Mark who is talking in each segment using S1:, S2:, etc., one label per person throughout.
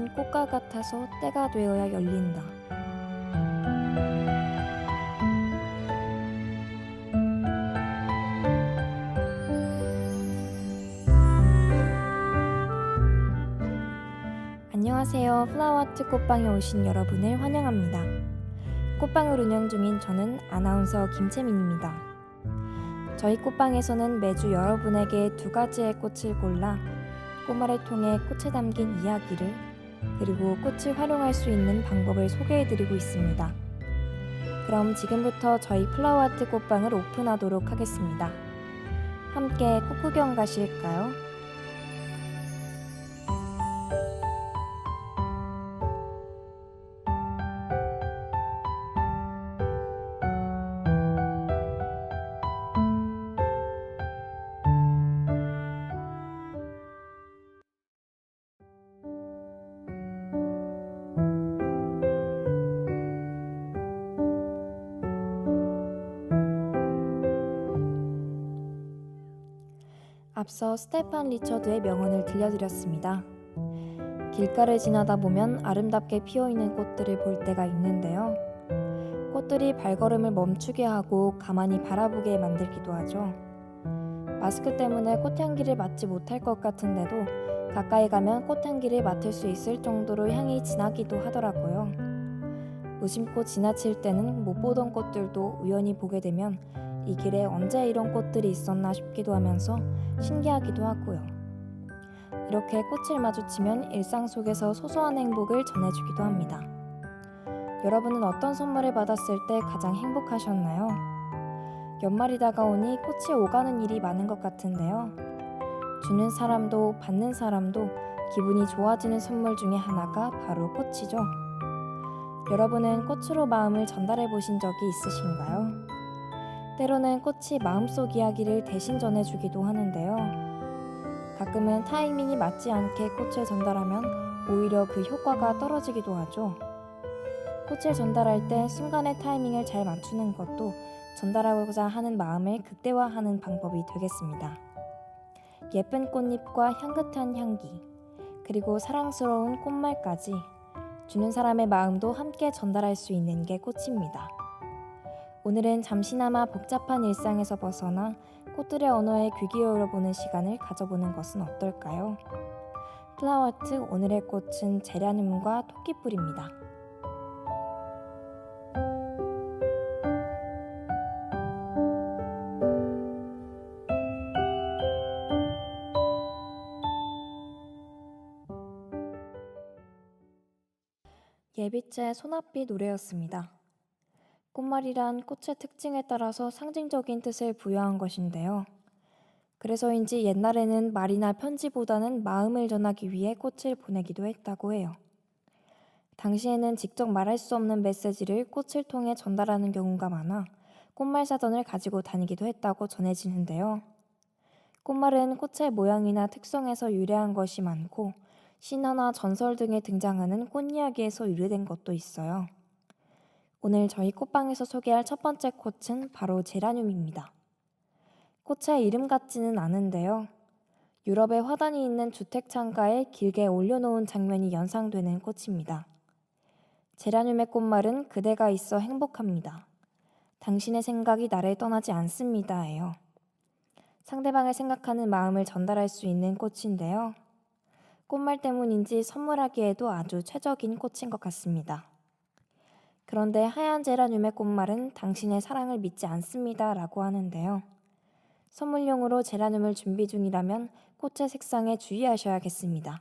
S1: 꽃은 꽃과 같아서 때가 되어야 열린다. 안녕하세요. 플라워아트 꽃방에 오신 여러분을 환영합니다. 꽃방을 운영 중인 저는 아나운서 김채민입니다. 저희 꽃방에서는 매주 여러분에게 2가지의 꽃을 골라 꽃말을 통해 꽃에 담긴 이야기를 그리고 꽃을 활용할 수 있는 방법을 소개해드리고 있습니다. 그럼 지금부터 저희 플라워아트 꽃방을 오픈하도록 하겠습니다. 함께 꽃 구경 가실까요? 앞서 스테판 리처드의 명언을 들려드렸습니다. 길가를 지나다 보면 아름답게 피어있는 꽃들을 볼 때가 있는데요. 꽃들이 발걸음을 멈추게 하고 가만히 바라보게 만들기도 하죠. 마스크 때문에 꽃향기를 맡지 못할 것 같은데도 가까이 가면 꽃향기를 맡을 수 있을 정도로 향이 진하기도 하더라고요. 무심코 지나칠 때는 못 보던 꽃들도 우연히 보게 되면 이 길에 언제 이런 꽃들이 있었나 싶기도 하면서 신기하기도 하고요. 이렇게 꽃을 마주치면 일상 속에서 소소한 행복을 전해주기도 합니다. 여러분은 어떤 선물을 받았을 때 가장 행복하셨나요? 연말이 다가오니 꽃이 오가는 일이 많은 것 같은데요. 주는 사람도 받는 사람도 기분이 좋아지는 선물 중에 하나가 바로 꽃이죠. 여러분은 꽃으로 마음을 전달해 보신 적이 있으신가요? 때로는 꽃이 마음속 이야기를 대신 전해주기도 하는데요. 가끔은 타이밍이 맞지 않게 꽃을 전달하면 오히려 그 효과가 떨어지기도 하죠. 꽃을 전달할 때 순간의 타이밍을 잘 맞추는 것도 전달하고자 하는 마음을 극대화하는 방법이 되겠습니다. 예쁜 꽃잎과 향긋한 향기, 그리고 사랑스러운 꽃말까지 주는 사람의 마음도 함께 전달할 수 있는 게 꽃입니다. 오늘은 잠시나마 복잡한 일상에서 벗어나 꽃들의 언어에 귀 기울여보는 시간을 가져보는 것은 어떨까요? 플라워아트 오늘의 꽃은 제라늄과 토끼뿔입니다. 예비째 소낙비 노래였습니다. 꽃말이란 꽃의 특징에 따라서 상징적인 뜻을 부여한 것인데요. 그래서인지 옛날에는 말이나 편지보다는 마음을 전하기 위해 꽃을 보내기도 했다고 해요. 당시에는 직접 말할 수 없는 메시지를 꽃을 통해 전달하는 경우가 많아 꽃말 사전을 가지고 다니기도 했다고 전해지는데요. 꽃말은 꽃의 모양이나 특성에서 유래한 것이 많고 신화나 전설 등에 등장하는 꽃 이야기에서 유래된 것도 있어요. 오늘 저희 꽃방에서 소개할 첫 번째 꽃은 바로 제라늄입니다. 꽃의 이름 같지는 않은데요. 유럽의 화단이 있는 주택 창가에 길게 올려놓은 장면이 연상되는 꽃입니다. 제라늄의 꽃말은 그대가 있어 행복합니다. 당신의 생각이 나를 떠나지 않습니다예요. 상대방을 생각하는 마음을 전달할 수 있는 꽃인데요. 꽃말 때문인지 선물하기에도 아주 최적인 꽃인 것 같습니다. 그런데 하얀 제라늄의 꽃말은 당신의 사랑을 믿지 않습니다 라고 하는데요. 선물용으로 제라늄을 준비 중이라면 꽃의 색상에 주의하셔야겠습니다.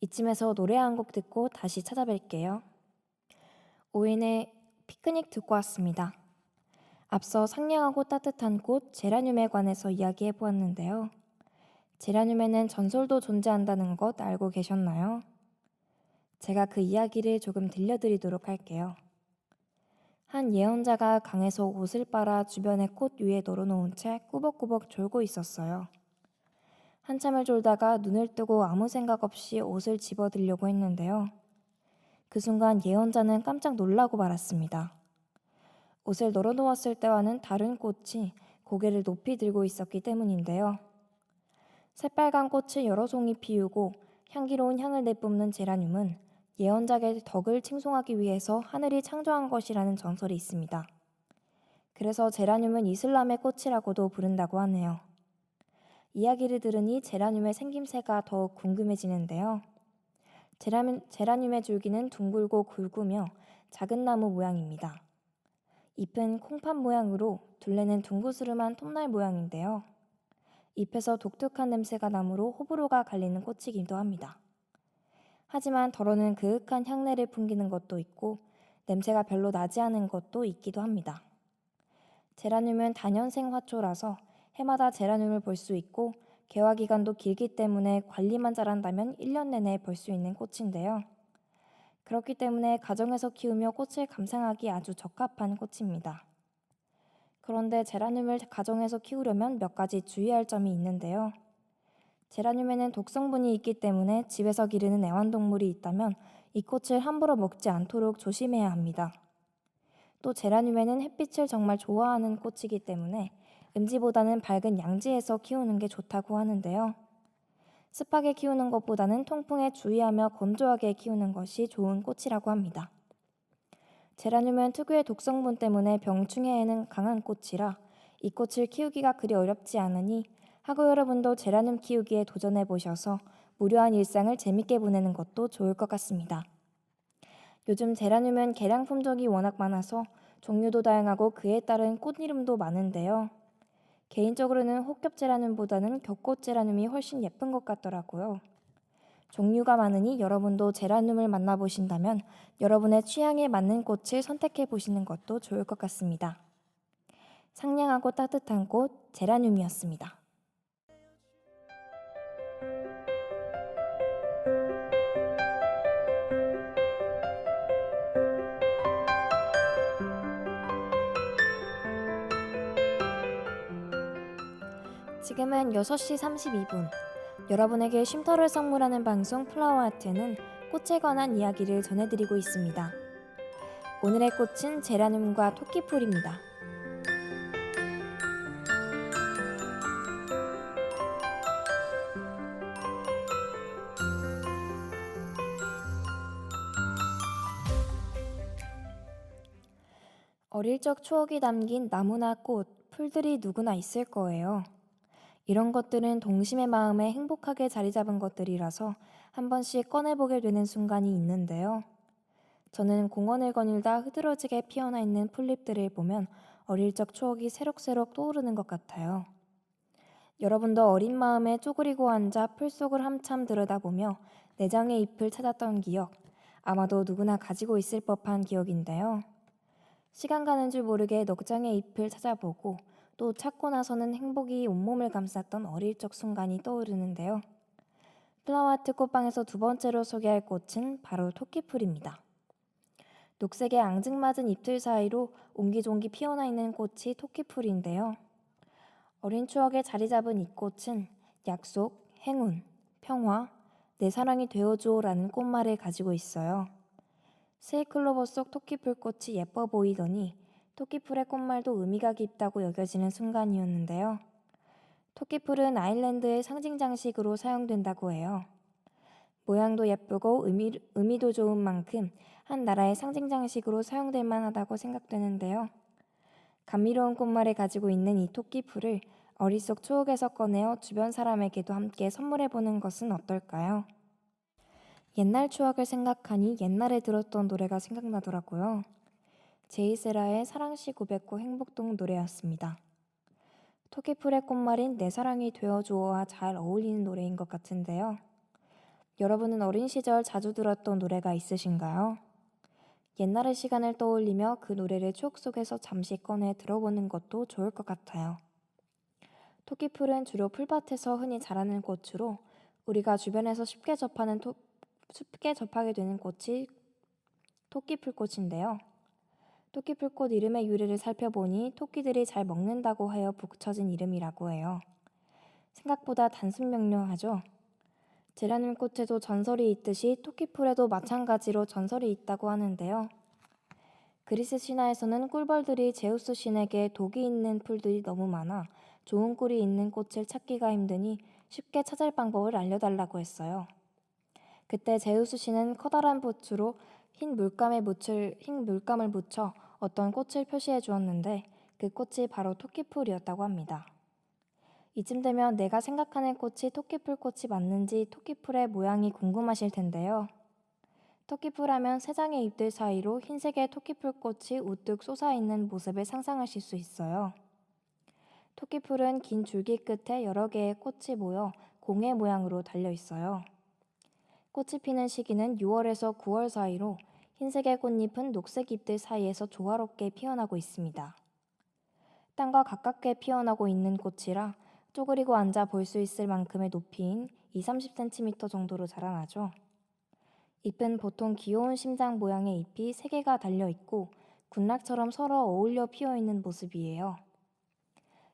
S1: 이쯤에서 노래 한 곡 듣고 다시 찾아뵐게요. 오인의 피크닉 듣고 왔습니다. 앞서 상냥하고 따뜻한 꽃 제라늄에 관해서 이야기해 보았는데요. 제라늄에는 전설도 존재한다는 것 알고 계셨나요? 제가 그 이야기를 조금 들려드리도록 할게요. 한 예언자가 강에서 옷을 빨아 주변의 꽃 위에 널어놓은 채 꾸벅꾸벅 졸고 있었어요. 한참을 졸다가 눈을 뜨고 아무 생각 없이 옷을 집어들려고 했는데요. 그 순간 예언자는 깜짝 놀라고 말았습니다. 옷을 널어놓았을 때와는 다른 꽃이 고개를 높이 들고 있었기 때문인데요. 새빨간 꽃을 여러 송이 피우고 향기로운 향을 내뿜는 제라늄은 예언자의 덕을 칭송하기 위해서 하늘이 창조한 것이라는 전설이 있습니다. 그래서 제라늄은 이슬람의 꽃이라고도 부른다고 하네요. 이야기를 들으니 제라늄의 생김새가 더욱 궁금해지는데요. 제라늄의 줄기는 둥글고 굵으며 작은 나무 모양입니다. 잎은 콩팥 모양으로 둘레는 둥그스름한 톱날 모양인데요. 잎에서 독특한 냄새가 나므로 호불호가 갈리는 꽃이기도 합니다. 하지만 덜어는 그윽한 향내를 풍기는 것도 있고 냄새가 별로 나지 않은 것도 있기도 합니다. 제라늄은 다년생 화초라서 해마다 제라늄을 볼 수 있고 개화 기간도 길기 때문에 관리만 잘한다면 1년 내내 볼 수 있는 꽃인데요. 그렇기 때문에 가정에서 키우며 꽃을 감상하기 아주 적합한 꽃입니다. 그런데 제라늄을 가정에서 키우려면 몇 가지 주의할 점이 있는데요. 제라늄에는 독성분이 있기 때문에 집에서 기르는 애완동물이 있다면 이 꽃을 함부로 먹지 않도록 조심해야 합니다. 또 제라늄에는 햇빛을 정말 좋아하는 꽃이기 때문에 음지보다는 밝은 양지에서 키우는 게 좋다고 하는데요. 습하게 키우는 것보다는 통풍에 주의하며 건조하게 키우는 것이 좋은 꽃이라고 합니다. 제라늄은 특유의 독성분 때문에 병충해에는 강한 꽃이라 이 꽃을 키우기가 그리 어렵지 않으니 학우 여러분도 제라늄 키우기에 도전해 보셔서 무료한 일상을 재밌게 보내는 것도 좋을 것 같습니다. 요즘 제라늄은 개량 품종이 워낙 많아서 종류도 다양하고 그에 따른 꽃 이름도 많은데요. 개인적으로는 혹겹 제라늄보다는 겹꽃 제라늄이 훨씬 예쁜 것 같더라고요. 종류가 많으니 여러분도 제라늄을 만나보신다면 여러분의 취향에 맞는 꽃을 선택해 보시는 것도 좋을 것 같습니다. 상냥하고 따뜻한 꽃 제라늄이었습니다. 지금은 6시 32분. 여러분에게 쉼터를 선물하는 방송 플라워 아트는 꽃에 관한 이야기를 전해드리고 있습니다. 오늘의 꽃은 제라늄과 토끼풀입니다. 어릴 적 추억이 담긴 나무나 꽃, 풀들이 누구나 있을 거예요. 이런 것들은 동심의 마음에 행복하게 자리 잡은 것들이라서 한 번씩 꺼내보게 되는 순간이 있는데요. 저는 공원을 거닐다 흐드러지게 피어나 있는 풀잎들을 보면 어릴 적 추억이 새록새록 떠오르는 것 같아요. 여러분도 어린 마음에 쪼그리고 앉아 풀 속을 한참 들여다보며 내장의 잎을 찾았던 기억, 아마도 누구나 가지고 있을 법한 기억인데요. 시간 가는 줄 모르게 넉 장의 잎을 찾아보고 또 찾고 나서는 행복이 온몸을 감쌌던 어릴 적 순간이 떠오르는데요. 플라워아트 꽃방에서 두 번째로 소개할 꽃은 바로 토끼풀입니다. 녹색의 앙증맞은 잎들 사이로 옹기종기 피어나 있는 꽃이 토끼풀인데요. 어린 추억에 자리 잡은 이 꽃은 약속, 행운, 평화, 내 사랑이 되어줘라는 꽃말을 가지고 있어요. 스웨이클로버 속 토끼풀꽃이 예뻐 보이더니 토끼풀의 꽃말도 의미가 깊다고 여겨지는 순간이었는데요. 토끼풀은 아일랜드의 상징 장식으로 사용된다고 해요. 모양도 예쁘고 의미도 좋은 만큼 한 나라의 상징 장식으로 사용될 만하다고 생각되는데요. 감미로운 꽃말을 가지고 있는 이 토끼풀을 어릿속 추억에서 꺼내어 주변 사람에게도 함께 선물해보는 것은 어떨까요? 옛날 추억을 생각하니 옛날에 들었던 노래가 생각나더라고요. 제이세라의 사랑시 고백고 행복동 노래였습니다. 토끼풀의 꽃말인 내 사랑이 되어주어와 잘 어울리는 노래인 것 같은데요. 여러분은 어린 시절 자주 들었던 노래가 있으신가요? 옛날의 시간을 떠올리며 그 노래를 추억 속에서 잠시 꺼내 들어보는 것도 좋을 것 같아요. 토끼풀은 주로 풀밭에서 흔히 자라는 꽃으로 우리가 주변에서 쉽게 접하게 되는 꽃이 토끼풀꽃인데요. 토끼풀꽃 이름의 유래를 살펴보니 토끼들이 잘 먹는다고 하여 붙여진 이름이라고 해요. 생각보다 단순 명료하죠. 제라늄 꽃에도 전설이 있듯이 토끼풀에도 마찬가지로 전설이 있다고 하는데요. 그리스 신화에서는 꿀벌들이 제우스 신에게 독이 있는 풀들이 너무 많아 좋은 꿀이 있는 꽃을 찾기가 힘드니 쉽게 찾을 방법을 알려달라고 했어요. 그때 제우스 씨는 커다란 붓으로 흰 물감을 묻혀 어떤 꽃을 표시해 주었는데 그 꽃이 바로 토끼풀이었다고 합니다. 이쯤 되면 내가 생각하는 꽃이 토끼풀 꽃이 맞는지 토끼풀의 모양이 궁금하실 텐데요. 토끼풀 하면 세 장의 잎들 사이로 흰색의 토끼풀 꽃이 우뚝 솟아있는 모습을 상상하실 수 있어요. 토끼풀은 긴 줄기 끝에 여러 개의 꽃이 모여 공의 모양으로 달려 있어요. 꽃이 피는 시기는 6월에서 9월 사이로 흰색의 꽃잎은 녹색 잎들 사이에서 조화롭게 피어나고 있습니다. 땅과 가깝게 피어나고 있는 꽃이라 쪼그리고 앉아 볼 수 있을 만큼의 높이인 20-30cm 정도로 자라나죠. 잎은 보통 귀여운 심장 모양의 잎이 3개가 달려있고 군락처럼 서로 어울려 피어있는 모습이에요.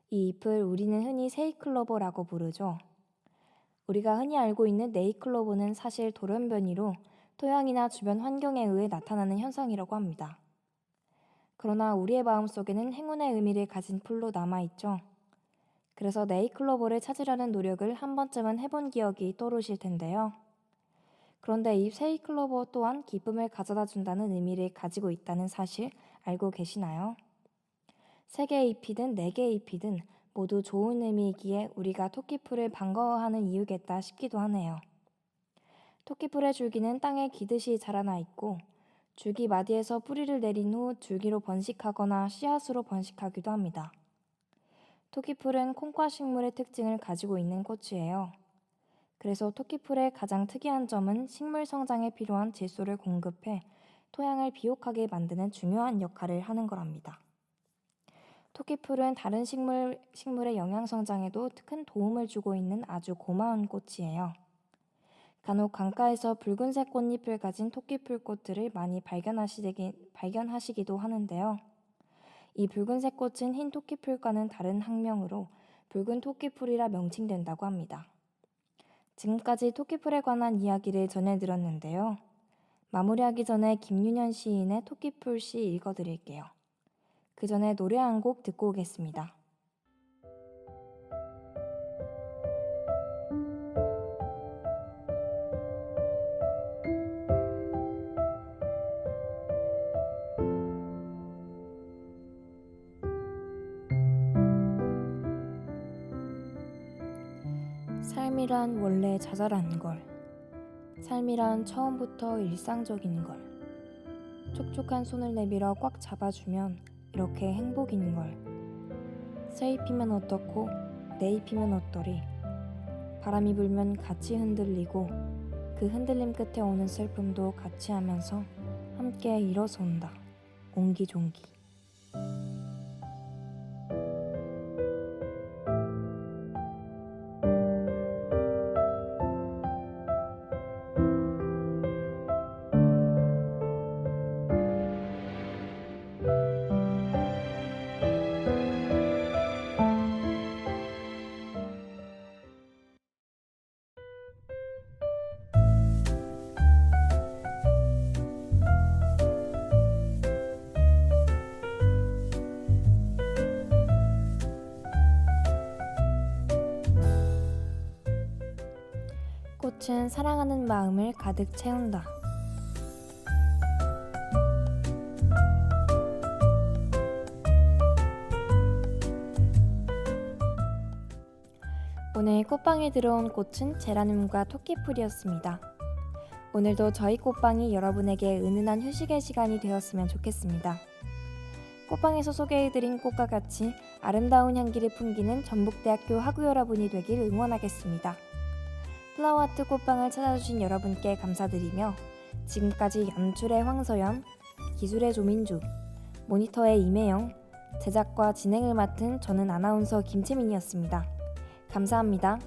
S1: 이 잎을 우리는 흔히 세이클로버라고 부르죠. 우리가 흔히 알고 있는 네이클로버는 사실 돌연변이로 토양이나 주변 환경에 의해 나타나는 현상이라고 합니다. 그러나 우리의 마음속에는 행운의 의미를 가진 풀로 남아있죠. 그래서 네이클로버를 찾으려는 노력을 한 번쯤은 해본 기억이 떠오르실 텐데요. 그런데 이 세이클로버 또한 기쁨을 가져다 준다는 의미를 가지고 있다는 사실 알고 계시나요? 3개의 잎이든 4개의 잎이든 모두 좋은 의미이기에 우리가 토끼풀을 반가워하는 이유겠다 싶기도 하네요. 토끼풀의 줄기는 땅에 기듯이 자라나 있고 줄기 마디에서 뿌리를 내린 후 줄기로 번식하거나 씨앗으로 번식하기도 합니다. 토끼풀은 콩과 식물의 특징을 가지고 있는 꽃이에요. 그래서 토끼풀의 가장 특이한 점은 식물 성장에 필요한 질소를 공급해 토양을 비옥하게 만드는 중요한 역할을 하는 거랍니다. 토끼풀은 다른 식물의 영양 성장에도 큰 도움을 주고 있는 아주 고마운 꽃이에요. 간혹 강가에서 붉은색 꽃잎을 가진 토끼풀 꽃들을 많이 발견하시기도 하는데요. 이 붉은색 꽃은 흰 토끼풀과는 다른 학명으로 붉은 토끼풀이라 명칭된다고 합니다. 지금까지 토끼풀에 관한 이야기를 전해드렸는데요. 마무리하기 전에 김윤현 시인의 토끼풀 시 읽어드릴게요. 그 전에 노래 한 곡 듣고 오겠습니다. 삶이란 원래 자잘한 걸, 삶이란 처음부터 일상적인 걸, 촉촉한 손을 내밀어 꽉 잡아주면 이렇게 행복인 걸. 새 잎이면 어떻고 내 잎이면 어떠리. 바람이 불면 같이 흔들리고 그 흔들림 끝에 오는 슬픔도 같이 하면서 함께 일어선다. 옹기종기. 꽃은 사랑하는 마음을 가득 채운다. 오늘 꽃방에 들어온 꽃은 제라늄과 토끼풀이었습니다. 오늘도 저희 꽃방이 여러분에게 은은한 휴식의 시간이 되었으면 좋겠습니다. 꽃방에서 소개해드린 꽃과 같이 아름다운 향기를 풍기는 전북대학교 학우 여러분이 되길 응원하겠습니다. 플라워아트 꽃방을 찾아주신 여러분께 감사드리며 지금까지 연출의 황서연, 기술의 조민주, 모니터의 임혜영, 제작과 진행을 맡은 저는 아나운서 김채민이었습니다. 감사합니다.